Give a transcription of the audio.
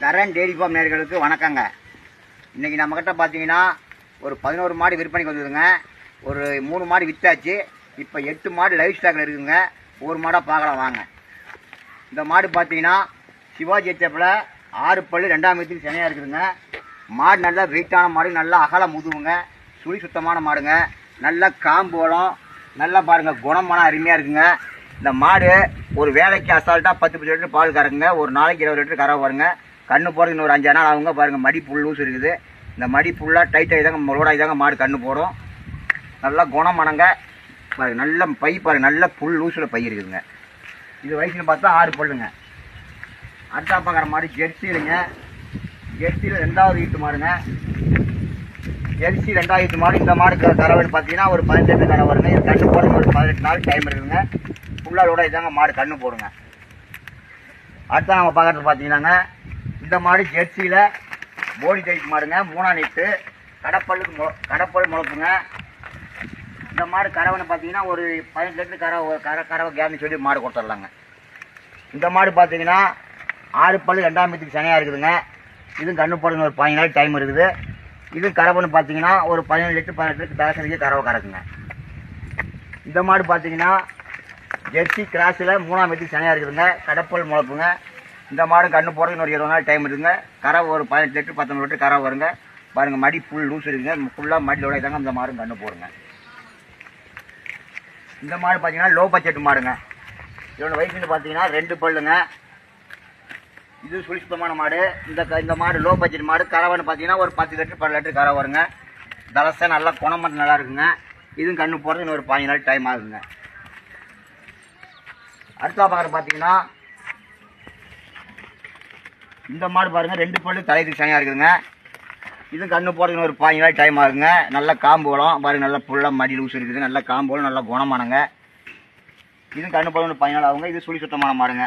தரன் dairy farm நேயர்களுக்கு வணக்கங்க. இன்றைக்கி நம்மக்கிட்ட பார்த்தீங்கன்னா ஒரு 11 மாடு விற்பனைக்கு வந்ததுங்க. ஒரு 3 மாடு விற்றாச்சு. இப்போ 8 மாடு லைவ் ஸ்டாக்கில் இருக்குதுங்க. ஒரு மாடாக பார்க்கலாம் வாங்க. இந்த மாடு பார்த்தீங்கன்னா சிவாஜி எச்சப்பில் 6 பல்லு 2ஆம் இடத்துக்கு சென்னையாக இருக்குதுங்க. மாடு நல்லா வெயிட்டான மாடு, நல்லா அகல முதுவுங்க, சுழி சுத்தமான மாடுங்க, நல்லா காம்போலம், நல்லா பாருங்கள் குணமான அருமையாக இருக்குங்க. இந்த மாடு ஒரு வேலைக்கு அசால்ட்டாக 10 லிட்டர் பால் கறக்குங்க. ஒரு நாளைக்கு 20 லிட்டர் கறவை வருங்க. கண்ணு போகிறது இன்னொரு 5 நாள் ஆகுங்க. பாருங்கள் மடி புல் லூஸ் இருக்குது. இந்த மடி ஃபுல்லாக டைட்டாக தாங்க லோடாகி தாங்க மாடு கண்ணு போடும். நல்லா குணமானங்க. பாருங்க நல்ல பை, பாருங்க நல்ல புல் லூஸில் பை இருக்குதுங்க. இது வயசுன்னு பார்த்தா 6 பல்லுங்க. அடுத்தா பார்க்குற மாடு ஜெர்சிலுங்க. ஜெர்சியில் 2வது ஈட்டு மாடுங்க. ஜெர்சி 2வது ஈட்டு மாடு. இந்த மாடு கறவைன்னு பார்த்தீங்கன்னா ஒரு 15 லிட்டர் கறவை வருங்க. இது கண்ணு போடுறது ஒரு 18 நாள் டைம் இருக்குதுங்க. ஃபுல்லாக லோடாகி தாங்க மாடு கண்ணு போடுங்க. அடுத்த நம்ம பார்க்குறது பார்த்தீங்கன்னாங்க இந்த மாடு ஜெர்சியில் போடி டைப் மாடுங்க. 3ஆம் நீட்டு கடப்பல் முளைப்புங்க. இந்த மாடு கறவைன்னு பார்த்தீங்கன்னா ஒரு 15 லிட்டர் கறவை கேர்னு சொல்லி மாடு கொடுத்துடலாங்க. இந்த மாடு பார்த்தீங்கன்னா 6 பல்லு 2ஆம் இடத்துக்கு சனையாக இருக்குதுங்க. இதுவும் கண்ணு போடுறது ஒரு 15 நாள் டைம் இருக்குது. இதுவும் கறவைன்னு பார்த்தீங்கன்னா ஒரு 17 லிட்டர் 18 லிட்டர் தரசரிக்கு கறவை கறக்குங்க. இந்த மாடு பார்த்தீங்கன்னா ஜெர்சி கிராஸில் 3ஆம் இடத்துக்கு சனையாக இருக்குதுங்க. கடப்பல் முளைப்புங்க. இந்த மாடு கண்ணு போடுறது இன்னொரு 20 நாள் டைம் இருக்குதுங்க. கறவை ஒரு 18 லிட்டர் 19 லிட்டர் கறவை வருங்க. பாருங்கள் மடி ஃபுல் லூஸ் இருக்குங்க. ஃபுல்லாக மடியோட தாங்க இந்த மாடு கண்ணு போடுங்க. இந்த மாடு பார்த்தீங்கன்னா லோ பட்ஜெட் மாடுங்க. இதோட வயசுன்னு பார்த்தீங்கன்னா 2 பல்லுங்க. இது சுழிசுத்தமான மாடு. இந்த மாடு லோ பட்ஜெட் மாடு. கறவைன்னு பார்த்தீங்கன்னா ஒரு 10 லிட்டர் 12 லிட்டர் கறவை வருங்க. தலசை நல்லா குணமட்டு நல்லா இருக்குங்க. இதுவும் கண்ணு போடுறது இன்னொரு 15 நாள் டைம் ஆகுதுங்க. அடுத்த பார்க்குறது பார்த்தீங்கன்னா இந்த மாடு பாருங்கள் 2 பல்லு தலைக்கு சனியாக இருக்குதுங்க. இதுவும் கண்ணு போடுறது ஒரு 15 நாள் டைம் ஆகுதுங்க. நல்லா காம்போலம் பாருங்கள், நல்லா ஃபுல்லாக மடி லூஸ் இருக்குது. நல்லா காம்போலம், நல்லா குணமானங்க. இதுவும் கண்ணு போடுறது ஒரு 15 நாள் ஆகுங்க. இது சுழி சுத்தமான மாடுங்க.